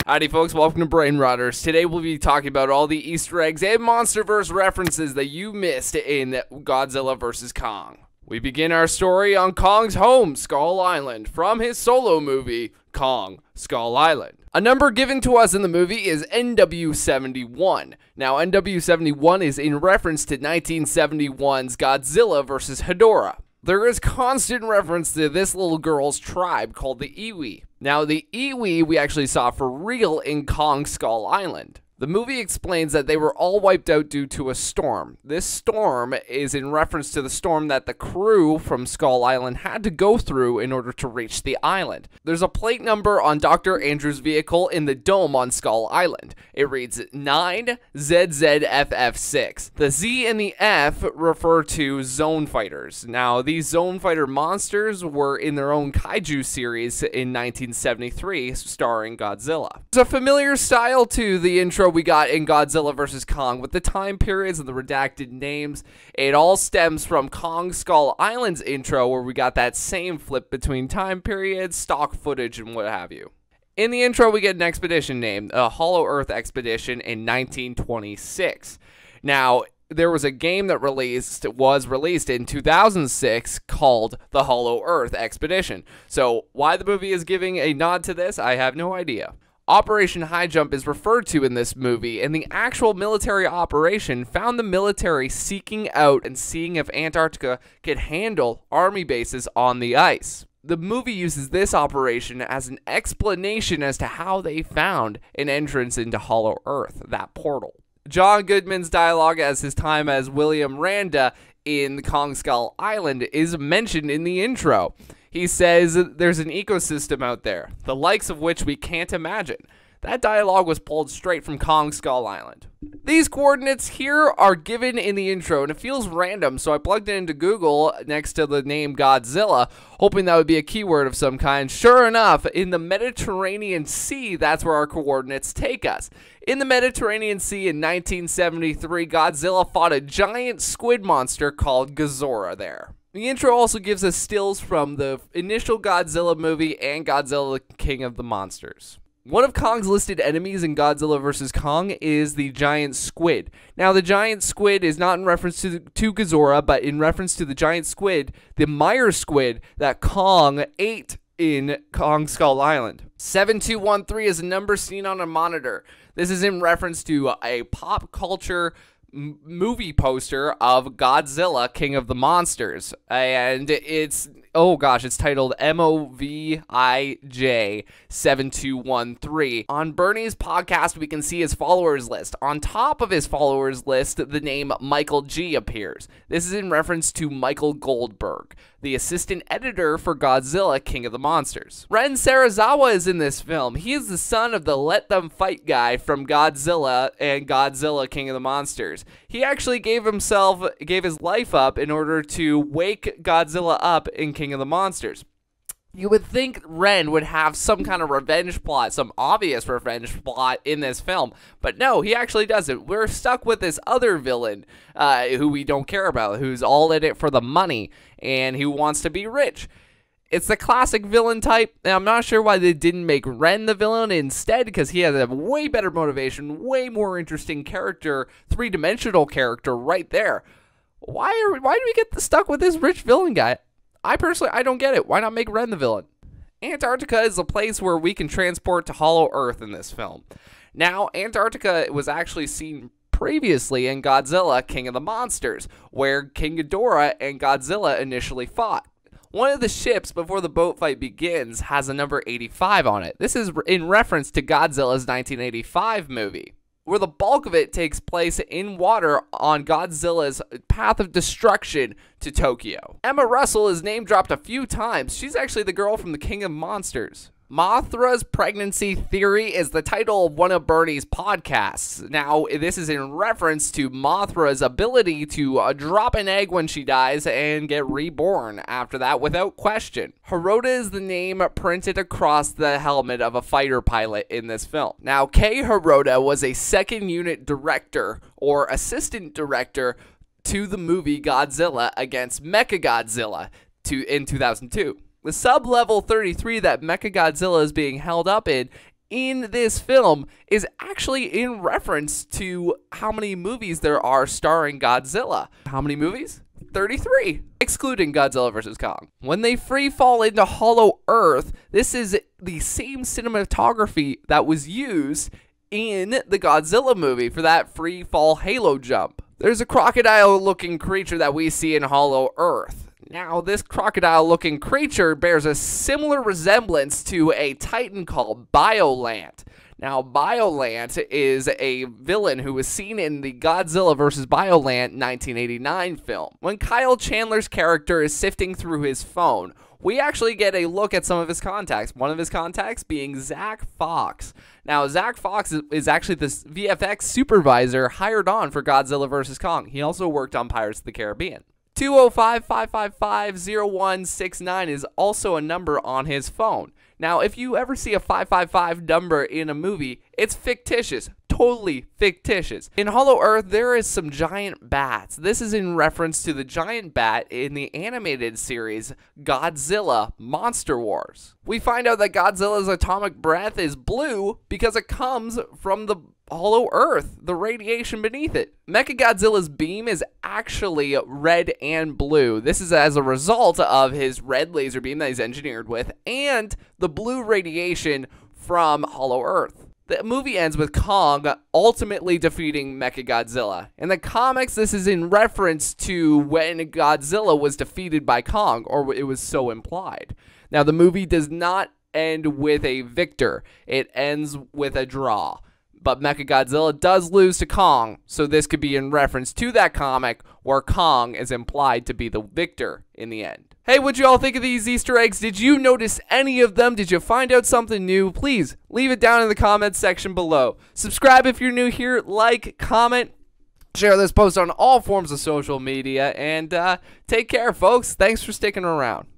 Howdy folks, welcome to Brain Rotters. Today we'll be talking about all the Easter eggs and MONSTERVERSE references that you missed in Godzilla vs. Kong. We begin our story on Kong's home, Skull Island, from his solo movie, Kong, Skull Island. A number given to us in the movie is NW71. Now, NW71 is in reference to 1971's Godzilla vs. Hedorah. There is constant reference to this little girl's tribe called the Iwi. Now, the Iwi we actually saw for real in Kong Skull Island. The movie explains that they were all wiped out due to a storm. This storm is in reference to the storm that the crew from Skull Island had to go through in order to reach the island. There's a plate number on Dr. Andrews' vehicle in the dome on Skull Island. It reads 9ZZFF6. The Z and the F refer to zone fighters. Now, these zone fighter monsters were in their own Kaiju series in 1973, starring Godzilla. There's a familiar style to the intro we got in Godzilla vs. Kong with the time periods and the redacted names. It all stems from Kong Skull Island's intro, where we got that same flip between time periods, stock footage, and what have you. In the intro, we get an expedition named a Hollow Earth Expedition in 1926. Now, there was a game that was released in 2006 called The Hollow Earth Expedition. So why the movie is giving a nod to this, I have no idea. Operation High Jump is referred to in this movie, and the actual military operation found the military seeking out and seeing if Antarctica could handle army bases on the ice. The movie uses this operation as an explanation as to how they found an entrance into Hollow Earth, that portal. John Goodman's dialogue as his time as William Randa in Kong Skull Island is mentioned in the intro. He says there's an ecosystem out there, the likes of which we can't imagine. That dialogue was pulled straight from Kong Skull Island. These coordinates here are given in the intro, and it feels random, so I plugged it into Google next to the name Godzilla, hoping that would be a keyword of some kind. Sure enough, in the Mediterranean Sea, that's where our coordinates take us. In the Mediterranean Sea in 1973, Godzilla fought a giant squid monster called Godzilla there. The intro also gives us stills from the initial Godzilla movie and Godzilla King of the Monsters. One of Kong's listed enemies in Godzilla vs. Kong is the giant squid. Now, the giant squid is not in reference to Godzilla, but in reference to the giant squid, the Meyer squid that Kong ate in Kong Skull Island. 7213 is a number seen on a monitor. This is in reference to a pop culture movie poster of Godzilla, King of the Monsters, and it's titled MOVIJ 7213. On Bernie's podcast, we can see his followers list. On top of his followers list, the name Michael G appears. This is in reference to Michael Goldberg, the assistant editor for Godzilla, King of the Monsters. Ren Sarazawa is in this film. He is the son of the Let Them Fight guy from Godzilla and Godzilla, King of the Monsters. He actually gave his life up in order to wake Godzilla up in King of the Monsters. You would think Ren would have some kind of revenge plot, some obvious revenge plot in this film, but no, he actually doesn't. We're stuck with this other villain who we don't care about, who's all in it for the money, and who wants to be rich. It's the classic villain type, and I'm not sure why they didn't make Ren the villain instead, because he has a way better motivation, way more interesting character, three-dimensional character right there. Why do we get stuck with this rich villain guy? I don't get it. Why not make Ren the villain? Antarctica is a place where we can transport to Hollow Earth in this film. Now, Antarctica was actually seen previously in Godzilla, King of the Monsters, where King Hedorah and Godzilla initially fought. One of the ships before the boat fight begins has a number 85 on it. This is in reference to Godzilla's 1985 movie, where the bulk of it takes place in water on Godzilla's path of destruction to Tokyo. Emma Russell is name dropped a few times. She's actually the girl from the King of Monsters. Mothra's pregnancy theory is the title of one of Bernie's podcasts. Now, this is in reference to Mothra's ability to drop an egg when she dies and get reborn after that without question. Hedorah is the name printed across the helmet of a fighter pilot in this film. Now, Kei Hedorah was a second unit director or assistant director to the movie Godzilla against Mechagodzilla in 2002. The sub-level 33 that Mechagodzilla is being held up in in this film is actually in reference to how many movies there are starring Godzilla. How many movies? 33, excluding Godzilla vs. Kong. When they free fall into Hollow Earth, this is the same cinematography that was used in the Godzilla movie for that free fall halo jump. There's a crocodile-looking creature that we see in Hollow Earth. Now, this crocodile-looking creature bears a similar resemblance to a titan called Biollante. Now, Biollante is a villain who was seen in the Godzilla vs. Biollante 1989 film. When Kyle Chandler's character is sifting through his phone, we actually get a look at some of his contacts. One of his contacts being Zach Fox. Now, Zach Fox is actually the VFX supervisor hired on for Godzilla vs. Kong. He also worked on Pirates of the Caribbean. 205-555-0169 is also a number on his phone. Now, if you ever see a 555 number in a movie, it's fictitious. Totally fictitious. In Hollow Earth, there is some giant bats. This is in reference to the giant bat in the animated series Godzilla Monster Wars. We find out that Godzilla's atomic breath is blue because it comes from the Hollow Earth, the radiation beneath it. Mechagodzilla's beam is actually red and blue. This is as a result of his red laser beam that he's engineered with and the blue radiation from Hollow Earth. The movie ends with Kong ultimately defeating Mechagodzilla. In the comics, this is in reference to when Godzilla was defeated by Kong, or it was so implied. Now, the movie does not end with a victor. It ends with a draw. But Mechagodzilla does lose to Kong, so this could be in reference to that comic where Kong is implied to be the victor in the end. Hey, what'd you all think of these Easter eggs? Did you notice any of them? Did you find out something new? Please leave it down in the comments section below. Subscribe if you're new here, like, comment, share this post on all forms of social media, and take care, folks. Thanks for sticking around.